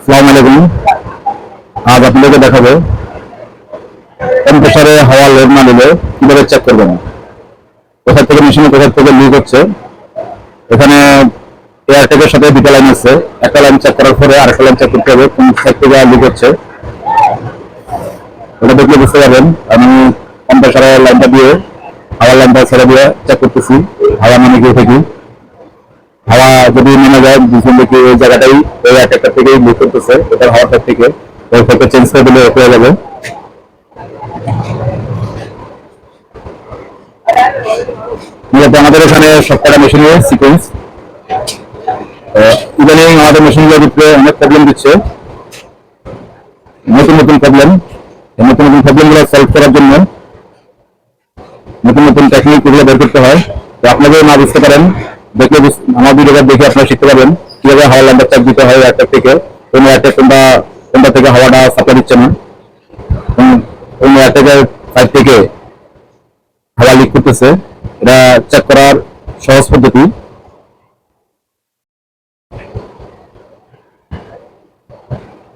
আসসালামু আলাইকুম। আজ আপনাদেরকে দেখাবো কম্প্রেসারে হাওয়া লোড না দিলে কিভাবে চেক করবেন। কোথা থেকে মেশিনে কোথা থেকে লিক হচ্ছে। এখানে এয়ারটেকের সাথে দুটো লাইন আছে। একটা লাইন চেক করার পরে আরেকটা লাইন চেক করতে হবে কোন সাইড থেকে লিক হচ্ছে। ওটা দেখলে বুঝতে পারবেন। আমি কম্প্রেসারের লাইনটা দিয়ে হাওয়ার লাইনটা ছেড়ে দিয়ে চেক করতেছি হাওয়া মানে কি থেকে। হাওয়া যদি নেমে যায় বুঝবেন দেখি ওই জায়গাটাই ওই এয়ারটেকটা থেকেই লিক করতেছে, এটার হাওয়াটা থেকে ওই থেকে চেঞ্জ করে দিলে হয়ে যাবে। মূলত আমাদের এখানে সবকটা মেশিনের সিকোয়েন্স ইদানিং আমাদের মেশিনগুলোর ভিতরে অনেক প্রবলেম দিচ্ছে, নতুন নতুন প্রবলেম। নতুন নতুন প্রবলেমগুলো সলভ করার জন্য নতুন নতুন টেকনিক এগুলো বের করতে হয়। তো আপনাদের না বুঝতে পারেন দেখলে আমার ভিডিওটা দেখে আপনারা শিখতে পারবেন কিভাবে হাওয়া লাইনটা চেক দিতে হয় এয়ারটেক থেকে। কোন এয়ারটেক কোনটা থেকে হাওয়াটা সাপ্লাই দিচ্ছে না, কোন এয়ারটেকের সাইড থেকে হাওয়া লিক করতেছে, এটা চেক করার সহজ পদ্ধতি।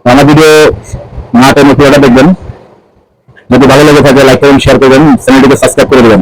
আমার ভিডিও না টেনে পুরোটা দেখবেন। যদি ভালো লেগে থাকে লাইক করবেন, শেয়ার করবেন, চ্যানেলটিকে সাবস্ক্রাইব করে দেবেন।